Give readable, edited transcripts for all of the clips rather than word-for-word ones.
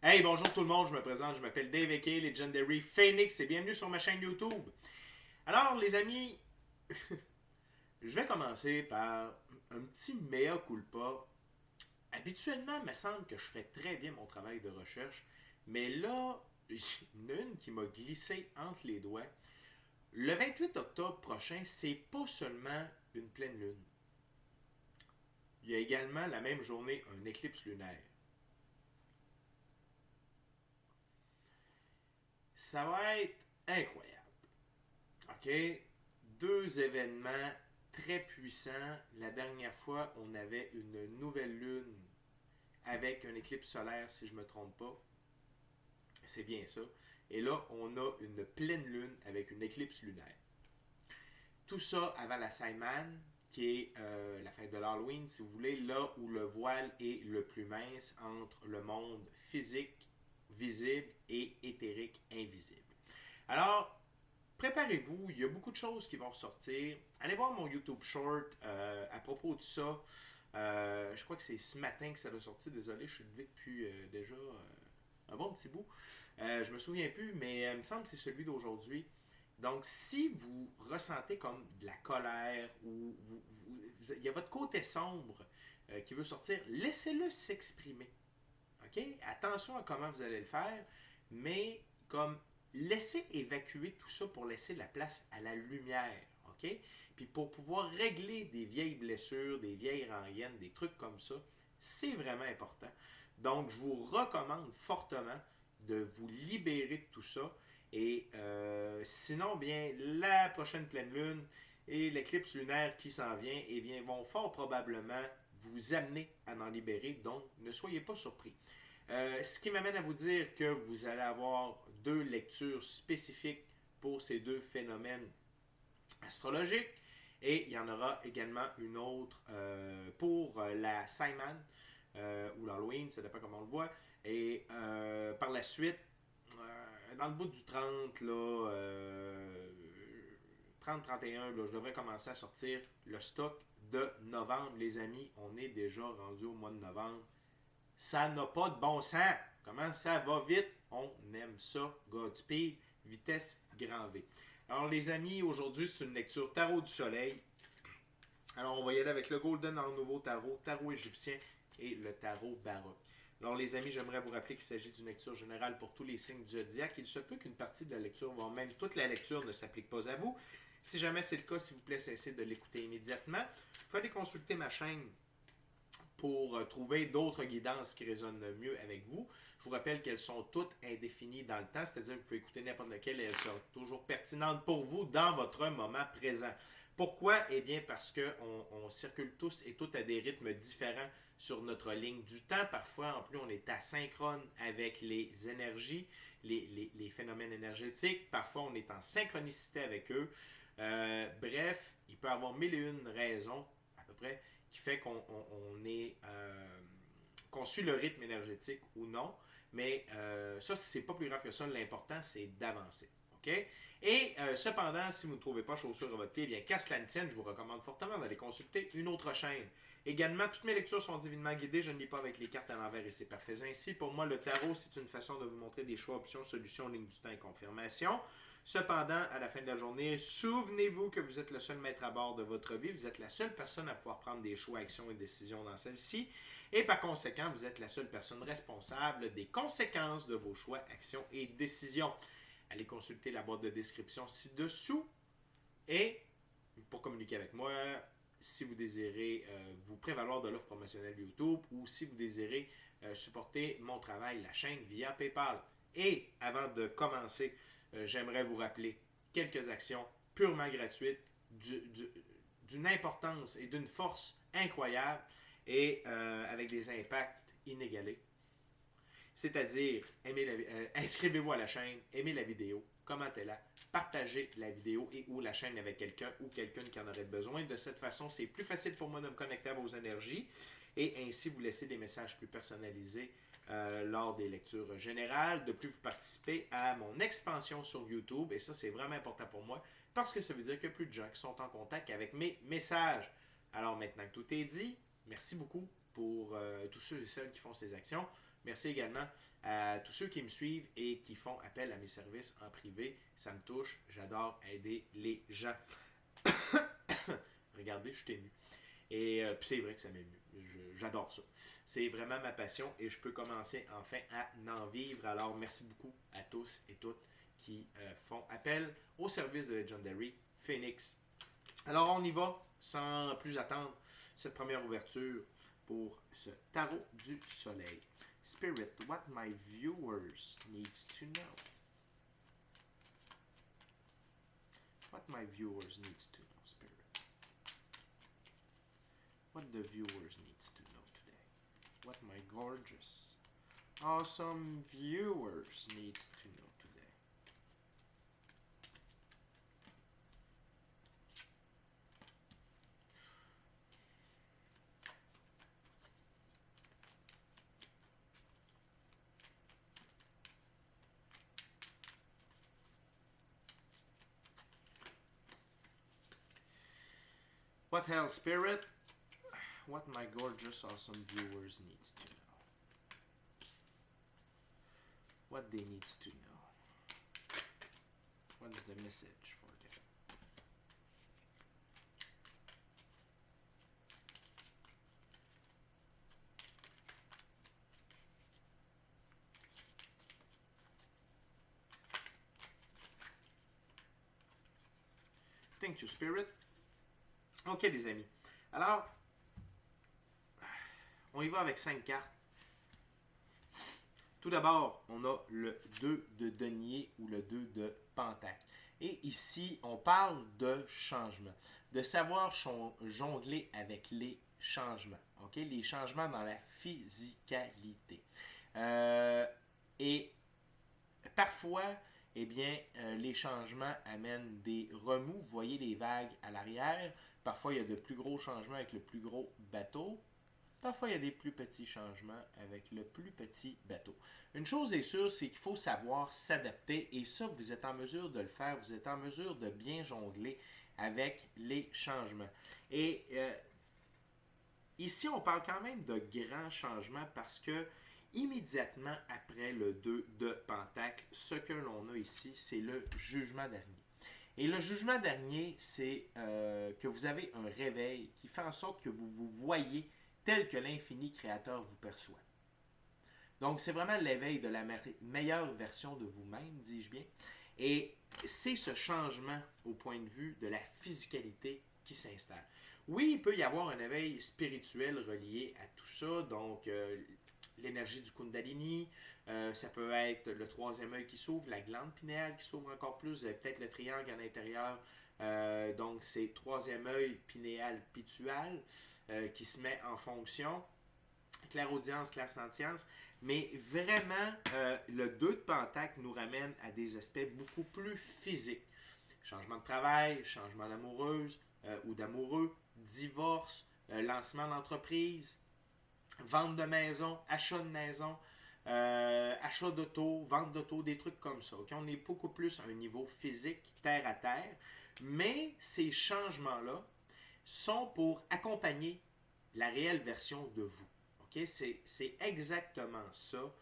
Hey, bonjour tout le monde, je me présente, je m'appelle Dave Eke, Legendary Phoenix et bienvenue sur ma chaîne YouTube. Alors les amis, je vais commencer par un petit mea culpa. Habituellement, il me semble que je fais très bien mon travail de recherche, mais là, il y en a une qui m'a glissé entre les doigts. Le 28 octobre prochain, c'est pas seulement une pleine lune. Il y a également la même journée un éclipse lunaire. Ça va être incroyable. OK? Deux événements très puissants. La dernière fois, on avait une nouvelle lune avec un éclipse solaire, si je ne me trompe pas. C'est bien ça. Et là, on a une pleine lune avec une éclipse lunaire. Tout ça avant la Saiman, qui est la fête de l'Halloween, si vous voulez, là où le voile est le plus mince entre le monde physique, visible, et éthérique, invisible. Alors, préparez-vous, il y a beaucoup de choses qui vont ressortir. Allez voir mon YouTube Short à propos de ça. Je crois que c'est ce matin que ça a sorti. Désolé, je suis levé depuis déjà un bon petit bout. Je me souviens plus, mais il me semble que c'est celui d'aujourd'hui. Donc, si vous ressentez comme de la colère ou il y a votre côté sombre qui veut sortir, laissez-le s'exprimer. OK? Attention à comment vous allez le faire, mais comme laissez évacuer tout ça pour laisser la place à la lumière. OK? Puis pour pouvoir régler des vieilles blessures, des vieilles rengaines, des trucs comme ça, c'est vraiment important. Donc, je vous recommande fortement de vous libérer de tout ça. Et sinon, bien, la prochaine pleine lune et l'éclipse lunaire qui s'en vient, eh bien, vont fort probablement vous amener à en libérer. Donc, ne soyez pas surpris. Ce qui m'amène à vous dire que vous allez avoir deux lectures spécifiques pour ces deux phénomènes astrologiques. Et il y en aura également une autre pour la Saiman ou l'Halloween, ça dépend comment on le voit. Et par la suite, dans le bout du 30, là, 30-31, là, je devrais commencer à sortir le stock de novembre. Les amis, on est déjà rendu au mois de novembre. Ça n'a pas de bon sens. Comment ça va vite? On aime ça. Godspeed, vitesse grand V. Alors les amis, aujourd'hui c'est une lecture tarot du soleil. Alors on va y aller avec le Golden en nouveau tarot, tarot égyptien et le tarot baroque. Alors les amis, j'aimerais vous rappeler qu'il s'agit d'une lecture générale pour tous les signes du zodiaque. Il se peut qu'une partie de la lecture, voire même toute la lecture, ne s'applique pas à vous. Si jamais c'est le cas, s'il vous plaît, cessez de l'écouter immédiatement. Vous pouvez aller consulter ma chaîne pour trouver d'autres guidances qui résonnent mieux avec vous. Je vous rappelle qu'elles sont toutes indéfinies dans le temps, c'est-à-dire que vous pouvez écouter n'importe laquelle et elles seront toujours pertinentes pour vous dans votre moment présent. Pourquoi? Eh bien parce qu'on circule tous et toutes à des rythmes différents sur notre ligne du temps. Parfois, en plus, on est asynchrone avec les énergies, les phénomènes énergétiques. Parfois, on est en synchronicité avec eux. Bref, il peut y avoir mille et une raisons, à peu près, qui fait qu'on est qu'on suit le rythme énergétique ou non. Mais ça, c'est pas plus grave que ça. L'important, c'est d'avancer. OK? Et cependant, si vous ne trouvez pas chaussure à votre pied, eh bien, qu'à cela ne tienne, je vous recommande fortement d'aller consulter une autre chaîne. Également, toutes mes lectures sont divinement guidées. Je ne lis pas avec les cartes à l'envers et c'est parfait ainsi. Pour moi, le tarot, c'est une façon de vous montrer des choix, options, solutions, lignes du temps et confirmation. Cependant, à la fin de la journée, souvenez-vous que vous êtes le seul maître à bord de votre vie. Vous êtes la seule personne à pouvoir prendre des choix, actions et décisions dans celle-ci. Et par conséquent, vous êtes la seule personne responsable des conséquences de vos choix, actions et décisions. Allez consulter la boîte de description ci-dessous. Et pour communiquer avec moi, si vous désirez vous prévaloir de l'offre promotionnelle YouTube ou si vous désirez supporter mon travail, la chaîne via PayPal. Et avant de commencer, j'aimerais vous rappeler quelques actions purement gratuites d'une importance et d'une force incroyable et avec des impacts inégalés. C'est-à-dire, inscrivez-vous à la chaîne, aimez la vidéo, commentez-la, partagez la vidéo et ou la chaîne avec quelqu'un ou quelqu'une qui en aurait besoin. De cette façon, c'est plus facile pour moi de me connecter à vos énergies et ainsi vous laisser des messages plus personnalisés lors des lectures générales. De plus, vous participez à mon expansion sur YouTube et ça, c'est vraiment important pour moi parce que ça veut dire qu'il y a plus de gens qui sont en contact avec mes messages. Alors maintenant que tout est dit, merci beaucoup pour tous ceux et celles qui font ces actions. Merci également à tous ceux qui me suivent et qui font appel à mes services en privé. Ça me touche. J'adore aider les gens. Regardez, je suis ému. Et c'est vrai que ça m'émue. J'adore ça. C'est vraiment ma passion et je peux commencer enfin à en vivre. Alors, merci beaucoup à tous et toutes qui font appel au service de Legendary Phoenix. Alors, on y va sans plus attendre cette première ouverture pour ce tarot du soleil. Spirit, what my viewers needs to know. What my viewers needs to know, Spirit. What the viewers needs to know today. What my gorgeous, awesome viewers needs to know today. What hell, Spirit? What my gorgeous, awesome viewers needs to know. What they needs to know. What is the message for them? Thank you, Spirit. Ok, les amis. Alors, on y va avec 5 cartes. Tout d'abord, on a le 2 de denier ou le 2 de pentacle. Et ici, on parle de changement. De savoir jongler avec les changements. Ok, les changements dans la physicalité. Et parfois, eh bien, les changements amènent des remous. Vous voyez les vagues à l'arrière. Parfois, il y a de plus gros changements avec le plus gros bateau. Parfois, il y a des plus petits changements avec le plus petit bateau. Une chose est sûre, c'est qu'il faut savoir s'adapter et ça, vous êtes en mesure de le faire. Vous êtes en mesure de bien jongler avec les changements. Et ici, on parle quand même de grands changements parce que immédiatement après le 2 de pentacle, ce que l'on a ici, c'est le jugement dernier. Et le jugement dernier, c'est que vous avez un réveil qui fait en sorte que vous vous voyez tel que l'infini créateur vous perçoit. Donc, c'est vraiment l'éveil de la meilleure version de vous-même, dis-je bien. Et c'est ce changement au point de vue de la physicalité qui s'installe. Oui, il peut y avoir un éveil spirituel relié à tout ça, donc l'énergie du Kundalini, ça peut être le troisième œil qui s'ouvre, la glande pinéale qui s'ouvre encore plus, peut-être le triangle à l'intérieur, donc c'est troisième œil pinéal pitual qui se met en fonction, clairaudience, clairsentience, mais vraiment le 2 de pentacle nous ramène à des aspects beaucoup plus physiques. Changement de travail, changement d'amoureuse ou d'amoureux, divorce, lancement d'entreprise, vente de maison, achat de maison, achat d'auto, vente d'auto, des trucs comme ça. Okay? On est beaucoup plus à un niveau physique, terre à terre, mais ces changements-là sont pour accompagner la réelle version de vous. Okay? C'est exactement ça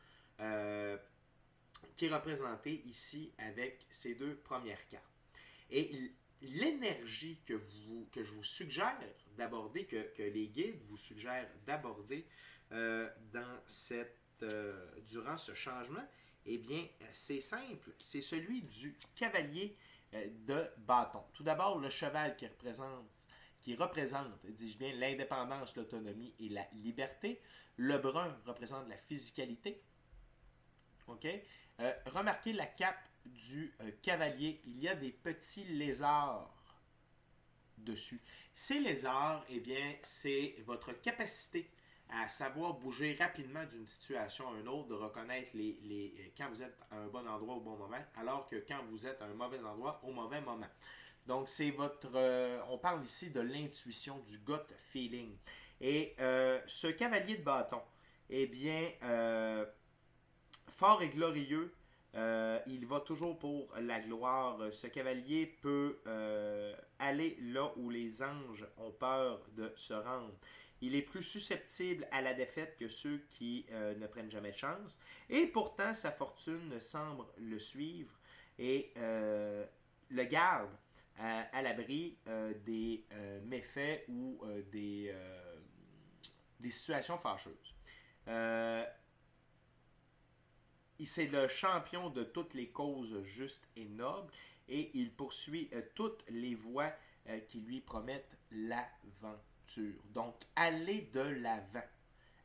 qui est représenté ici avec ces deux premières cartes. Et l'énergie que je vous suggère d'aborder, que les guides vous suggèrent d'aborder durant ce changement, eh bien, c'est simple. C'est celui du cavalier de bâton. Tout d'abord, le cheval qui représente, dis-je bien, l'indépendance, l'autonomie et la liberté. Le brun représente la physicalité. OK? Remarquez la cape du cavalier. Il y a des petits lézards dessus. Ces lézards, eh bien, c'est votre capacité à savoir bouger rapidement d'une situation à une autre, de reconnaître quand vous êtes à un bon endroit au bon moment, alors que quand vous êtes à un mauvais endroit au mauvais moment. Donc, c'est on parle ici de l'intuition, du gut feeling. Et ce cavalier de bâton, eh bien, fort et glorieux, il va toujours pour la gloire. Ce cavalier peut aller là où les anges ont peur de se rendre. Il est plus susceptible à la défaite que ceux qui ne prennent jamais de chance. Et pourtant, sa fortune semble le suivre et le garde à l'abri des méfaits ou des situations fâcheuses. C'est le champion de toutes les causes justes et nobles et il poursuit toutes les voies qui lui promettent l'aventure. Donc, allez de l'avant.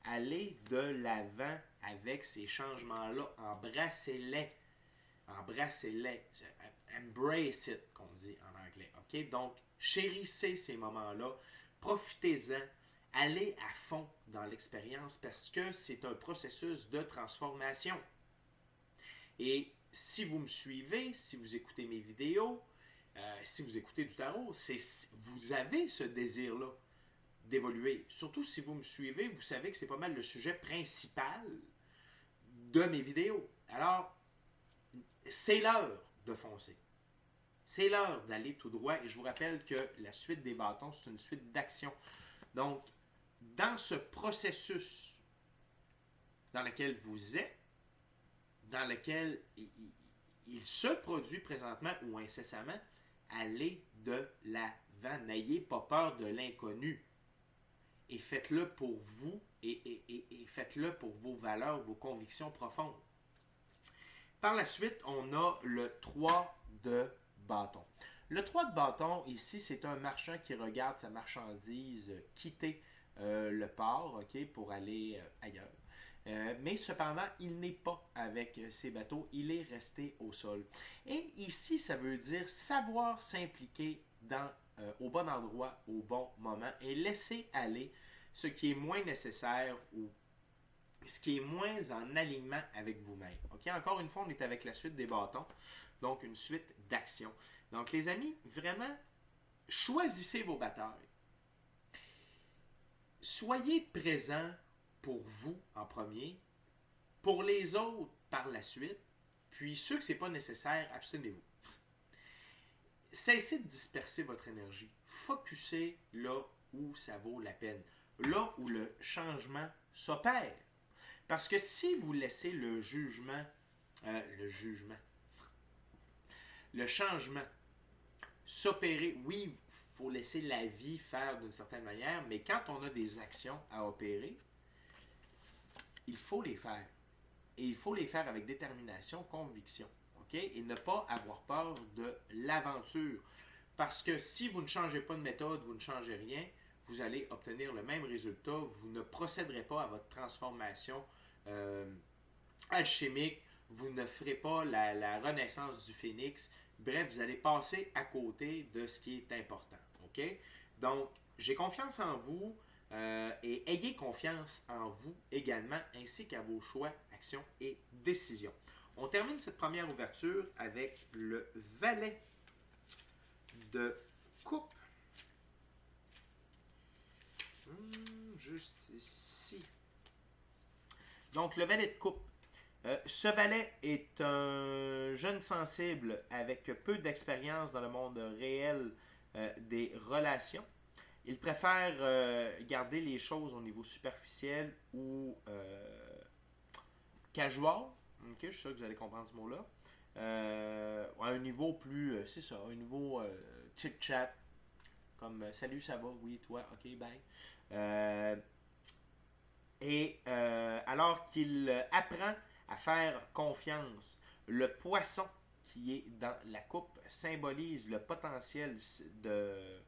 Allez de l'avant avec ces changements-là. Embrassez-les. Embrassez-les. Embrace it, qu'on dit en anglais. OK? Donc, chérissez ces moments-là. Profitez-en. Allez à fond dans l'expérience parce que c'est un processus de transformation. Et si vous me suivez, si vous écoutez mes vidéos, si vous écoutez du tarot, vous avez ce désir-là d'évoluer. Surtout si vous me suivez, vous savez que c'est pas mal le sujet principal de mes vidéos. Alors, c'est l'heure de foncer. C'est l'heure d'aller tout droit. Et je vous rappelle que la suite des bâtons, c'est une suite d'actions. Donc, dans ce processus dans lequel vous êtes, dans lequel il se produit présentement ou incessamment, allez de l'avant. N'ayez pas peur de l'inconnu. Et faites-le pour vous et faites-le pour vos valeurs, vos convictions profondes. Par la suite, on a le 3 de bâton. Le 3 de bâton, ici, c'est un marchand qui regarde sa marchandise quitter le port, OK, pour aller ailleurs. Mais cependant, il n'est pas avec ses bateaux, il est resté au sol. Et ici, ça veut dire savoir s'impliquer au bon endroit, au bon moment et laisser aller ce qui est moins nécessaire ou ce qui est moins en alignement avec vous-même. OK? Encore une fois, on est avec la suite des bâtons, donc une suite d'actions. Donc, les amis, vraiment, choisissez vos batailles. Soyez présents pour vous en premier, pour les autres par la suite, puis ceux que ce n'est pas nécessaire, abstenez-vous. Cessez de disperser votre énergie. Focussez là où ça vaut la peine, là où le changement s'opère. Parce que si vous laissez le changement s'opérer, oui, il faut laisser la vie faire d'une certaine manière, mais quand on a des actions à opérer, il faut les faire. Et il faut les faire avec détermination, conviction. Okay? Et ne pas avoir peur de l'aventure. Parce que si vous ne changez pas de méthode, vous ne changez rien, vous allez obtenir le même résultat. Vous ne procéderez pas à votre transformation alchimique. Vous ne ferez pas la renaissance du phénix. Bref, vous allez passer à côté de ce qui est important. Okay? Donc, j'ai confiance en vous. Et ayez confiance en vous également, ainsi qu'à vos choix, actions et décisions. On termine cette première ouverture avec le valet de coupe. Juste ici. Donc, le valet de coupe. Ce valet est un jeune sensible avec peu d'expérience dans le monde réel des relations. Il préfère garder les choses au niveau superficiel ou casual. Okay, je suis sûr que vous allez comprendre ce mot-là. À un niveau plus, c'est ça, un niveau chit-chat. Comme salut, ça va, oui, toi, ok, bye. Alors qu'il apprend à faire confiance, le poisson qui est dans la coupe symbolise le potentiel de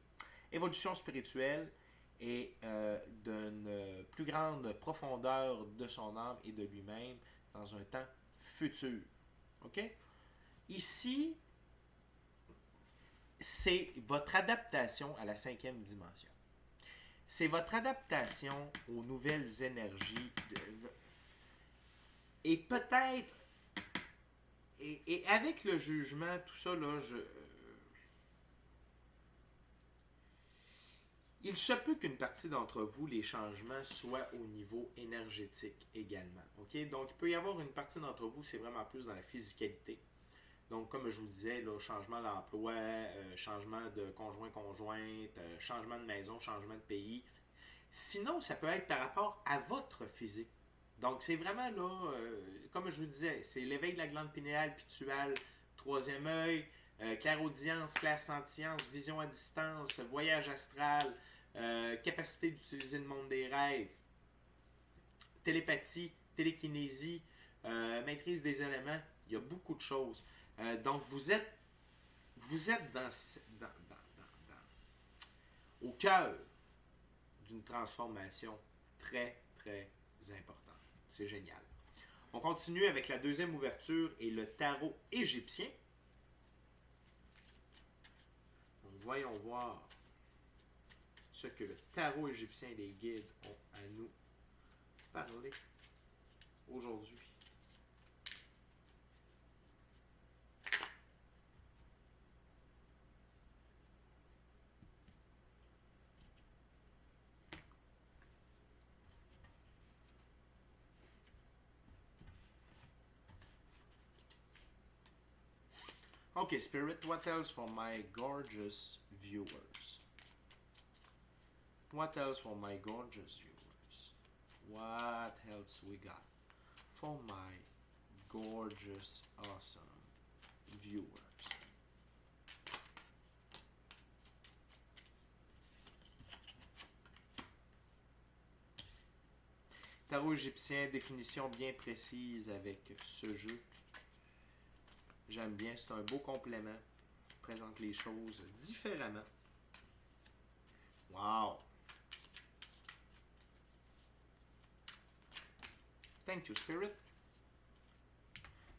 évolution spirituelle et d'une plus grande profondeur de son âme et de lui-même dans un temps futur. OK? Ici, c'est votre adaptation à la 5e dimension. C'est votre adaptation aux nouvelles énergies. Et peut-être, et avec le jugement, tout ça, là, il se peut qu'une partie d'entre vous, les changements soient au niveau énergétique également. Okay? Donc, il peut y avoir une partie d'entre vous, c'est vraiment plus dans la physicalité. Donc, comme je vous disais, là, changement d'emploi, changement de conjoint-conjointe, changement de maison, changement de pays. Sinon, ça peut être par rapport à votre physique. Donc, c'est vraiment là, comme je vous disais, c'est l'éveil de la glande pinéale, pituale, troisième œil, clairaudience, clairsentience, vision à distance, voyage astral, capacité d'utiliser le monde des rêves, télépathie, télékinésie, maîtrise des éléments. Il y a beaucoup de choses. Donc, vous êtes au cœur d'une transformation très, très importante. C'est génial. On continue avec la deuxième ouverture et le tarot égyptien. Donc, voyons voir ce que le tarot égyptien et les guides ont à nous parler aujourd'hui. Okay, Spirit, what else for my gorgeous viewers? What else for my gorgeous viewers? What else we got for my gorgeous, awesome viewers? Tarot égyptien, définition bien précise avec ce jeu. J'aime bien, c'est un beau complément. Présente les choses différemment. Wow! Thank you, Spirit.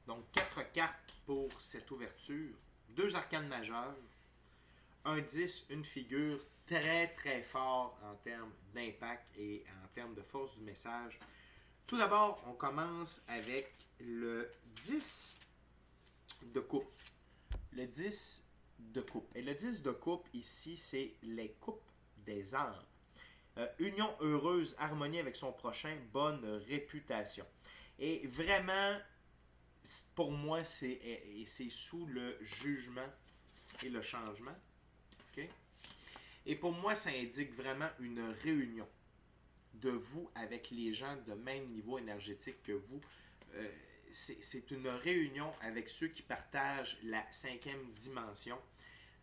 Donc, 4 cartes pour cette ouverture. 2 arcanes majeures. Un 10, une figure très très fort en termes d'impact et en termes de force du message. Tout d'abord, on commence avec le 10 de coupe. Le 10 de coupe. Et le 10 de coupe, ici, c'est les coupes des âmes. Union heureuse, harmonie avec son prochain, bonne réputation. Et vraiment, pour moi, c'est sous le jugement et le changement. Okay? Et pour moi, ça indique vraiment une réunion de vous avec les gens de même niveau énergétique que vous. C'est une réunion avec ceux qui partagent la 5e dimension.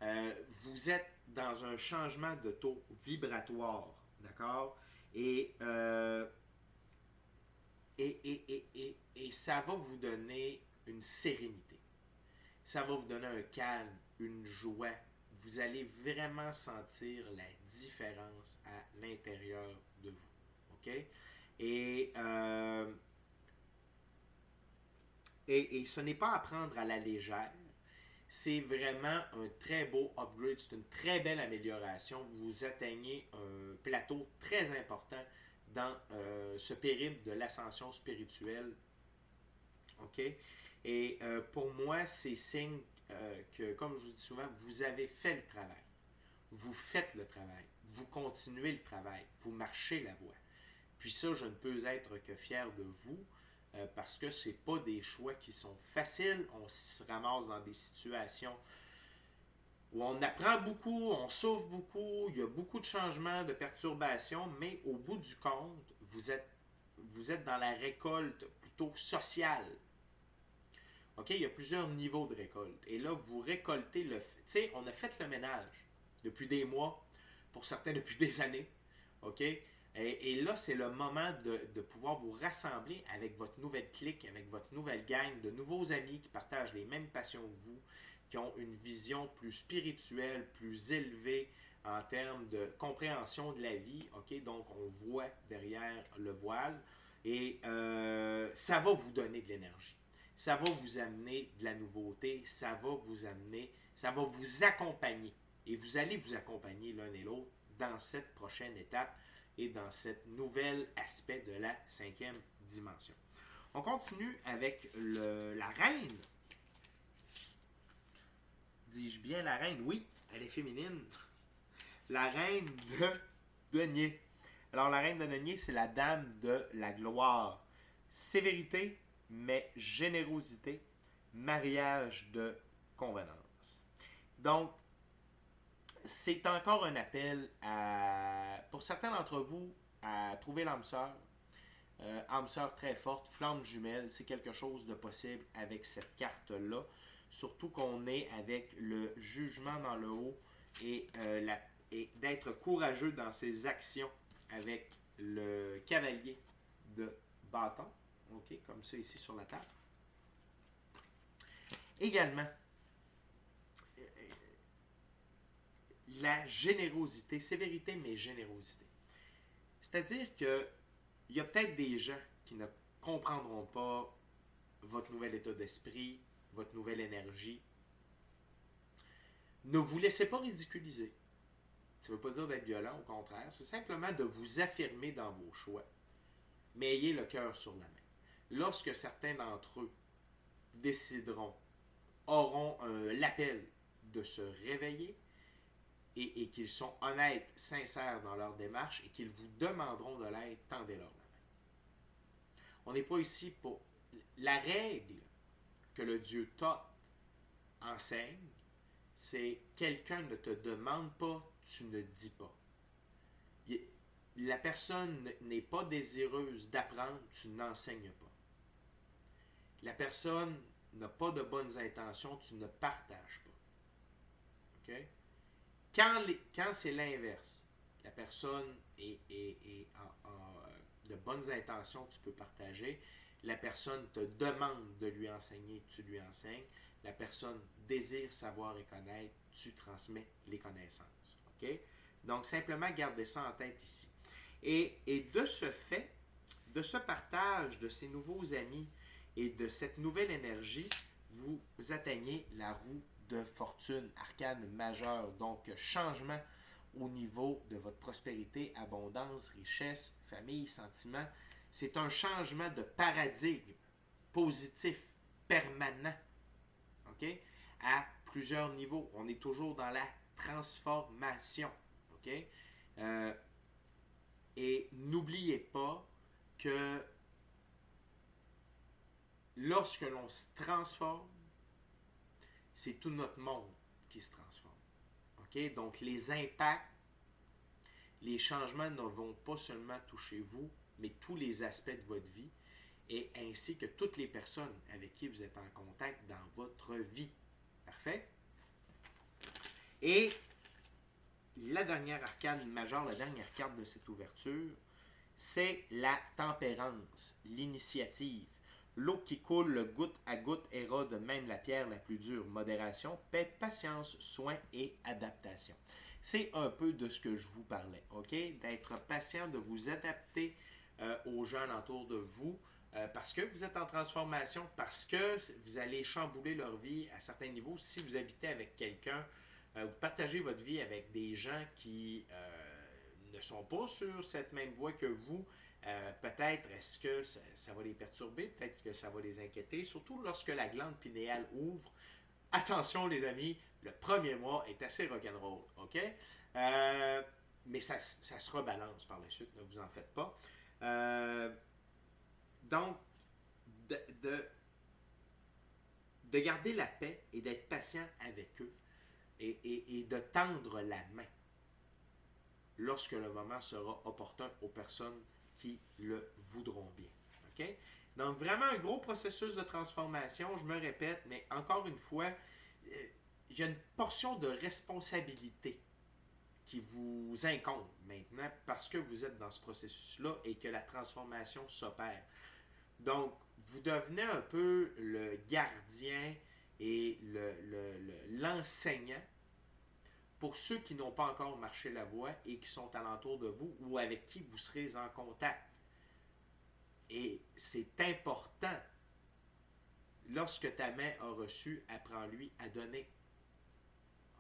Vous êtes dans un changement de taux vibratoire, d'accord? Et ça va vous donner une sérénité. Ça va vous donner un calme, une joie. Vous allez vraiment sentir la différence à l'intérieur de vous. OK? Et ce n'est pas à prendre à la légère. C'est vraiment un très beau upgrade. C'est une très belle amélioration. Vous atteignez un plateau très important dans ce périple de l'ascension spirituelle. OK? Et pour moi, c'est signe que, comme je vous dis souvent, vous avez fait le travail. Vous faites le travail. Vous continuez le travail. Vous marchez la voie. Puis ça, je ne peux être que fier de vous parce que ce n'est pas des choix qui sont faciles. On se ramasse dans des situations où on apprend beaucoup, on souffre beaucoup, il y a beaucoup de changements, de perturbations, mais au bout du compte, vous êtes dans la récolte plutôt sociale. OK, il y a plusieurs niveaux de récolte. Et là, vous récoltez le... Tu sais, on a fait le ménage depuis des mois, pour certains depuis des années. OK? Et là, c'est le moment de pouvoir vous rassembler avec votre nouvelle clique, avec votre nouvelle gang, de nouveaux amis qui partagent les mêmes passions que vous, qui ont une vision plus spirituelle, plus élevée en termes de compréhension de la vie. OK? Donc, on voit derrière le voile. Et ça va vous donner de l'énergie. Ça va vous amener de la nouveauté. Ça va vous accompagner. Et vous allez vous accompagner l'un et l'autre dans cette prochaine étape et dans cet nouvel aspect de la 5e dimension. On continue avec la reine. Dis-je bien la reine? Oui, elle est féminine. La reine de denier. Alors, la reine de denier, c'est la dame de la gloire. Sévérité, mais générosité, mariage de convenance. Donc, c'est encore un appel pour certains d'entre vous à trouver l'âme sœur. Âme sœur très forte, flamme jumelle, c'est quelque chose de possible avec cette carte-là. Surtout qu'on est avec le jugement dans le haut et, et d'être courageux dans ses actions avec le cavalier de bâton. OK, comme ça ici sur la table. Également, la générosité, sévérité mais générosité. C'est-à-dire que il y a peut-être des gens qui ne comprendront pas votre nouvel état d'esprit, votre nouvelle énergie. Ne vous laissez pas ridiculiser. Ça ne veut pas dire d'être violent, au contraire. C'est simplement de vous affirmer dans vos choix. Mais ayez le cœur sur la main. Lorsque certains d'entre eux décideront, auront l'appel de se réveiller et qu'ils sont honnêtes, sincères dans leur démarche et qu'ils vous demanderont de l'aide, tendez-leur la main. On n'est pas ici pour... La règle que le Dieu Thoth enseigne, c'est quelqu'un ne te demande pas, tu ne dis pas. La personne n'est pas désireuse d'apprendre, tu n'enseignes pas. La personne n'a pas de bonnes intentions, tu ne partages pas. OK? Quand c'est l'inverse, la personne a de bonnes intentions, tu peux partager. La personne te demande de lui enseigner, tu lui enseignes. La personne désire savoir et connaître, tu transmets les connaissances. OK? Donc, simplement gardez ça en tête ici. Et de ce fait, de ce partage de ces nouveaux amis et de cette nouvelle énergie, vous atteignez la roue de fortune, arcane majeure. Donc, changement au niveau de votre prospérité, abondance, richesse, famille, sentiments. C'est un changement de paradigme positif, permanent. OK? À plusieurs niveaux. On est toujours dans la transformation. OK? Et n'oubliez pas que lorsque l'on se transforme, c'est tout notre monde qui se transforme. OK? Donc, les impacts, les changements ne vont pas seulement toucher vous, mais tous les aspects de votre vie, et ainsi que toutes les personnes avec qui vous êtes en contact dans votre vie. Parfait? Et la dernière arcane majeure, la dernière carte de cette ouverture, c'est la tempérance, l'initiative. L'eau qui coule goutte à goutte érode même la pierre la plus dure. Modération, paix, patience, soin et adaptation. C'est un peu de ce que je vous parlais, OK? D'être patient, de vous adapter aux gens alentour de vous, parce que vous êtes en transformation, parce que vous allez chambouler leur vie à certains niveaux. Si vous habitez avec quelqu'un, vous partagez votre vie avec des gens qui ne sont pas sur cette même voie que vous, peut-être est-ce que ça va les perturber, peut-être que ça va les inquiéter, surtout lorsque la glande pinéale ouvre. Attention les amis, le premier mois est assez rock'n'roll, OK? Mais ça se rebalance par la suite, ne vous en faites pas. Donc, de garder la paix et d'être patient avec eux et de tendre la main lorsque le moment sera opportun aux personnes qui le voudront bien. OK? Donc, vraiment un gros processus de transformation, je me répète, mais encore une fois, il y a une portion de responsabilité qui vous incombe maintenant parce que vous êtes dans ce processus-là et que la transformation s'opère. Donc, vous devenez un peu le gardien et l'enseignant pour ceux qui n'ont pas encore marché la voie et qui sont alentour de vous ou avec qui vous serez en contact. Et c'est important. Lorsque ta main a reçu, apprends-lui à donner.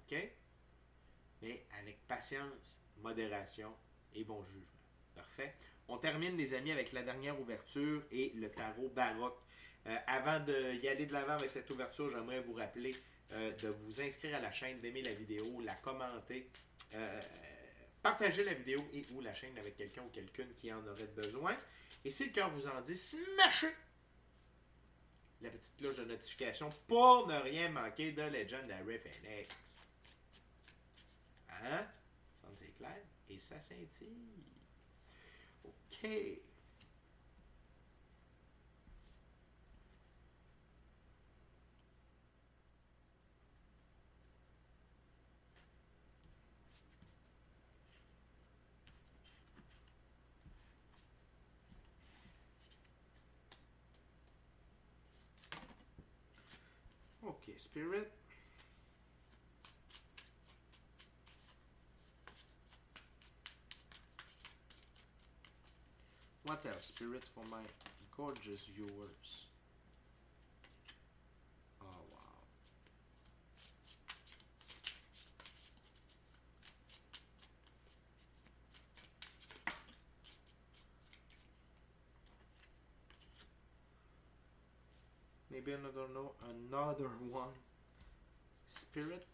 OK? Mais avec patience, modération et bon jugement. Parfait. On termine, les amis, avec la dernière ouverture et le tarot baroque. Avant d'y aller de l'avant avec cette ouverture, j'aimerais vous rappeler de vous inscrire à la chaîne, d'aimer la vidéo, la commenter, partager la vidéo et ou la chaîne avec quelqu'un ou quelqu'une qui en aurait besoin. Et si le cœur vous en dit, smashez la petite cloche de notification pour ne rien manquer de Legendary Phoenix. Hein? C'est clair? Et ça scintille. OK. OK, Spirit. What else, Spirit, for my gorgeous viewers? Oh, wow. Maybe another one. Spirit.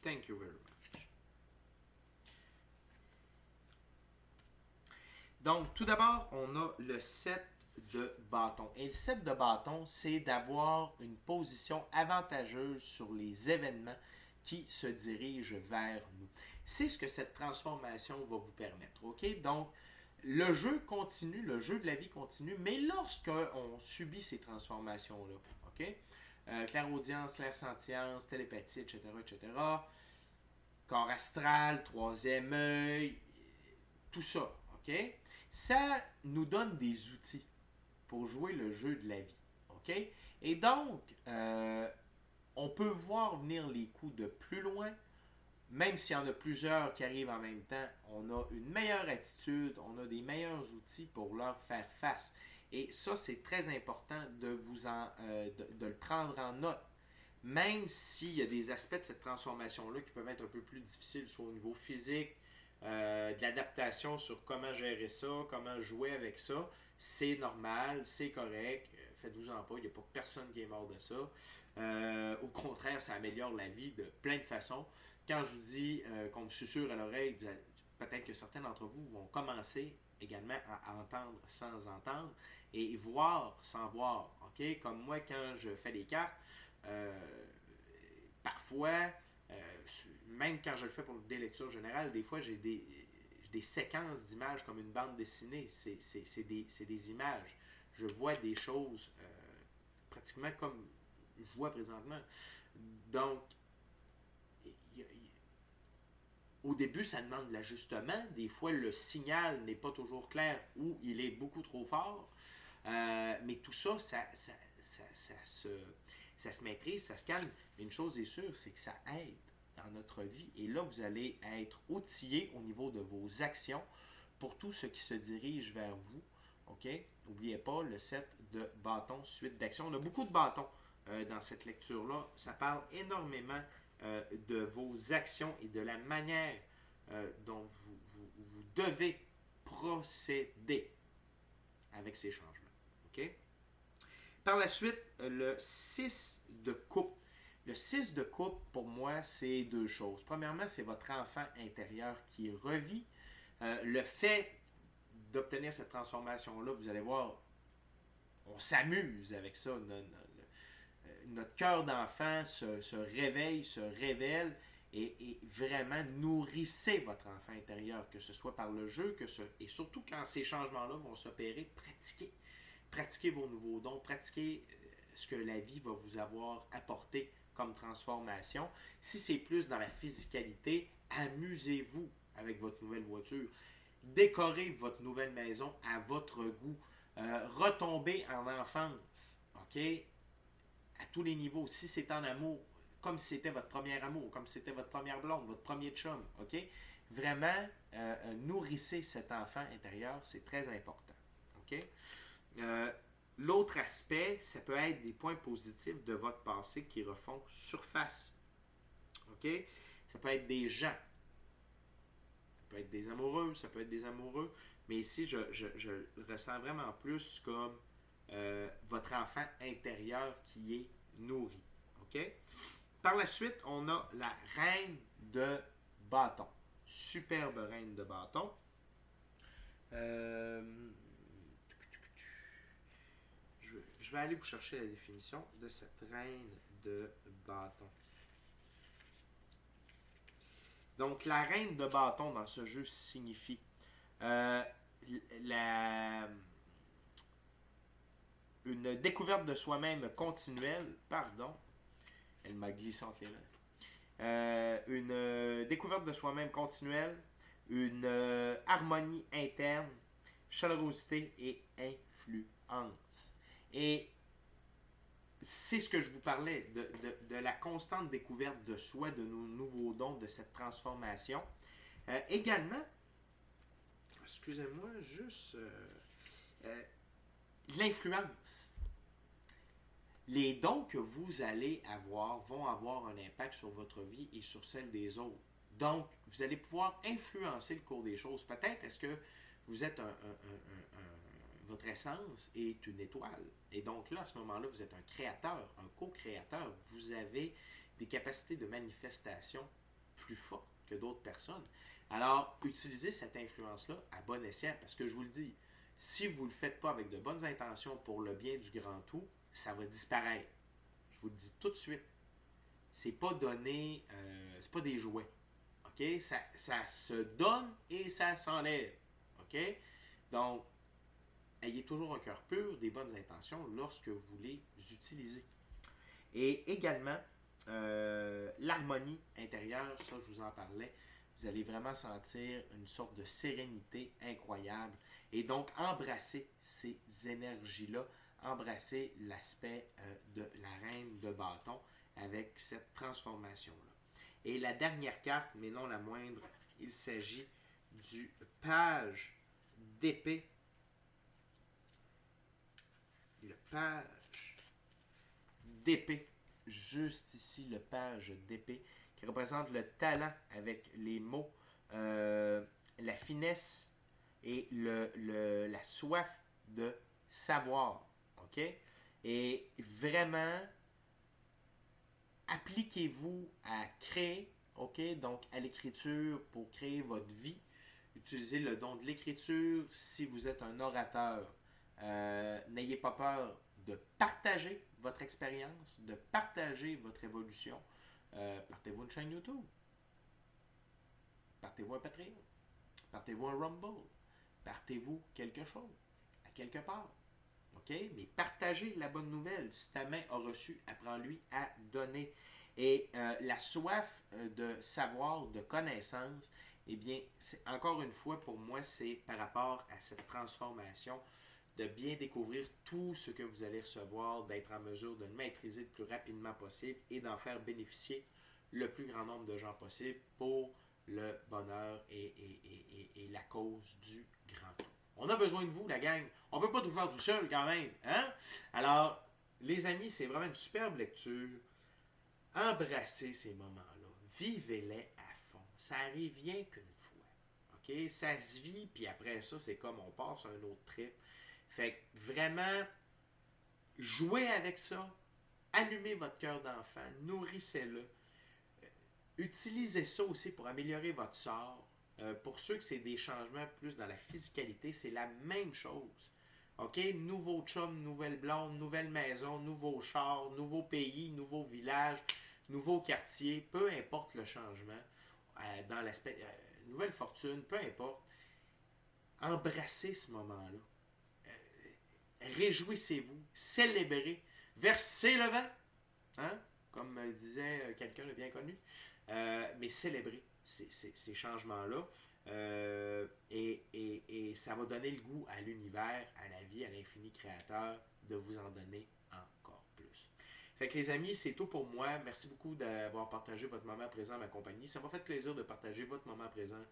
Thank you very much. Donc, tout d'abord, on a le set de bâtons. Et le set de bâtons, c'est d'avoir une position avantageuse sur les événements qui se dirigent vers nous. C'est ce que cette transformation va vous permettre. OK? Donc, le jeu continue, le jeu de la vie continue, mais lorsqu'on subit ces transformations-là, OK? Clairaudience, clairsentience, télépathie, etc., etc., corps astral, troisième œil, tout ça, OK? Ça nous donne des outils pour jouer le jeu de la vie, OK? Et donc, on peut voir venir les coups de plus loin, même s'il y en a plusieurs qui arrivent en même temps, on a une meilleure attitude, on a des meilleurs outils pour leur faire face. Et ça, c'est très important de le prendre en note. Même s'il y a des aspects de cette transformation-là qui peuvent être un peu plus difficiles, soit au niveau physique, de l'adaptation sur comment gérer ça, comment jouer avec ça, c'est normal, c'est correct, faites-vous-en pas, il n'y a pas personne qui est mort de ça. Au contraire, ça améliore la vie de plein de façons. Quand je vous dis qu'on me susurre à l'oreille, peut-être que certains d'entre vous vont commencer également à entendre sans entendre et voir sans voir. OK? Comme moi, quand je fais les cartes, parfois, même quand je le fais pour des lectures générales, des fois, j'ai des séquences d'images comme une bande dessinée. C'est des images. Je vois des choses pratiquement comme je vois présentement. Donc, au début, ça demande de l'ajustement. Des fois, le signal n'est pas toujours clair ou il est beaucoup trop fort. Mais tout ça, ça se maîtrise, ça se calme. Mais une chose est sûre, c'est que ça aide dans notre vie. Et là, vous allez être outillé au niveau de vos actions pour tout ce qui se dirige vers vous. OK? N'oubliez pas le set de bâtons, suite d'actions. On a beaucoup de bâtons dans cette lecture-là. Ça parle énormément de vos actions et de la manière dont vous devez procéder avec ces changements. OK? Par la suite, le 6 de coupe. Le 6 de coupe, pour moi, c'est deux choses. Premièrement, c'est votre enfant intérieur qui revit. Le fait d'obtenir cette transformation-là, vous allez voir, on s'amuse avec ça. Notre cœur d'enfant se réveille, se révèle et vraiment nourrissez votre enfant intérieur, que ce soit par le jeu, et surtout quand ces changements-là vont s'opérer, pratiquez. Pratiquez vos nouveaux dons, pratiquez ce que la vie va vous avoir apporté comme transformation. Si c'est plus dans la physicalité, amusez-vous avec votre nouvelle voiture. Décorez votre nouvelle maison à votre goût. Retombez en enfance. OK? À tous les niveaux. Si c'est en amour, comme si c'était votre premier amour, comme si c'était votre première blonde, votre premier chum. OK? Vraiment, nourrissez cet enfant intérieur. C'est très important. OK? L'autre aspect, ça peut être des points positifs de votre passé qui refont surface. OK? Ça peut être des gens. Ça peut être des amoureux, ça peut être des amoureux. Mais ici, je le ressens vraiment plus comme votre enfant intérieur qui est nourri. OK? Par la suite, on a la reine de bâton. Superbe reine de bâton. je vais aller vous chercher la définition de cette reine de bâton. Donc, la reine de bâton dans ce jeu signifie une découverte de soi-même continuelle. Pardon, elle m'a glissé entre les lèvres. Une découverte de soi-même continuelle, une harmonie interne, chaleurosité et influence. Et c'est ce que je vous parlais, de la constante découverte de soi, de nos nouveaux dons, de cette transformation. Également, excusez-moi, juste l'influence. Les dons que vous allez avoir vont avoir un impact sur votre vie et sur celle des autres. Donc, vous allez pouvoir influencer le cours des choses. Peut-être est-ce que vous êtes votre essence est une étoile. Et donc là, à ce moment-là, vous êtes un créateur, un co-créateur. Vous avez des capacités de manifestation plus fortes que d'autres personnes. Alors, utilisez cette influence-là à bon escient, parce que je vous le dis, si vous ne le faites pas avec de bonnes intentions pour le bien du grand tout, ça va disparaître. Je vous le dis tout de suite. C'est pas donné, c'est pas des jouets. OK? Ça se donne et ça s'enlève. OK? Donc, ayez toujours un cœur pur, des bonnes intentions lorsque vous les utilisez. Et également, l'harmonie intérieure, ça je vous en parlais, vous allez vraiment sentir une sorte de sérénité incroyable. Et donc, embrassez ces énergies-là, embrassez l'aspect de la reine de bâton avec cette transformation-là. Et la dernière carte, mais non la moindre, il s'agit du page d'épée. Le page d'épée, juste ici, le page d'épée, qui représente le talent avec les mots, la finesse et la soif de savoir. OK? Et vraiment, appliquez-vous à créer, OK? Donc, à l'écriture pour créer votre vie. Utilisez le don de l'écriture si vous êtes un orateur. N'ayez pas peur de partager votre expérience, de partager votre évolution. Partez-vous une chaîne YouTube. Partez-vous un Patreon. Partez-vous un Rumble. Partez-vous quelque chose, à quelque part. OK? Mais partagez la bonne nouvelle. Si ta main a reçu, apprends-lui à donner. Et la soif de savoir, de connaissance, eh bien, encore une fois, pour moi, c'est par rapport à cette transformation de bien découvrir tout ce que vous allez recevoir, d'être en mesure de le maîtriser le plus rapidement possible et d'en faire bénéficier le plus grand nombre de gens possible pour le bonheur et la cause du grand tout. On a besoin de vous, la gang. On ne peut pas tout faire tout seul quand même. Hein? Alors, les amis, c'est vraiment une superbe lecture. Embrassez ces moments-là. Vivez-les à fond. Ça arrive rien qu'une fois. OK? Ça se vit, puis après ça, c'est comme on passe un autre trip. Fait que vraiment, jouez avec ça. Allumez votre cœur d'enfant. Nourrissez-le. Utilisez ça aussi pour améliorer votre sort. Pour ceux que c'est des changements plus dans la physicalité, c'est la même chose. OK? Nouveau chum, nouvelle blonde, nouvelle maison, nouveau char, nouveau pays, nouveau village, nouveau quartier, peu importe le changement, dans l'aspect nouvelle fortune, peu importe. Embrassez ce moment-là. Réjouissez-vous, célébrez, versez le vent, hein? Comme disait quelqu'un de bien connu, mais célébrez ces changements-là. Et ça va donner le goût à l'univers, à la vie, à l'infini créateur, de vous en donner encore plus. Fait que les amis, c'est tout pour moi. Merci beaucoup d'avoir partagé votre moment présent à ma compagnie. Ça m'a fait plaisir de partager votre moment présent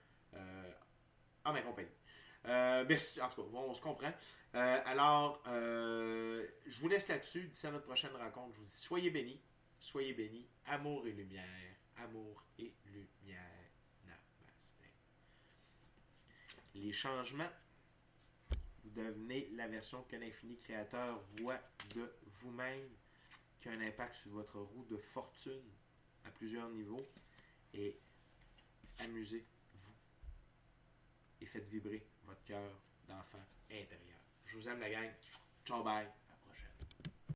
en ma compagnie. Merci, en tout cas, bon, on se comprend. Alors, je vous laisse là-dessus. D'ici à notre prochaine rencontre, je vous dis soyez bénis, amour et lumière, amour et lumière. Les changements, vous devenez la version que l'infini créateur voit de vous-même, qui a un impact sur votre roue de fortune à plusieurs niveaux. Et amusez-vous et faites vibrer votre cœur d'enfant intérieur. Je vous aime la gang. Ciao, bye.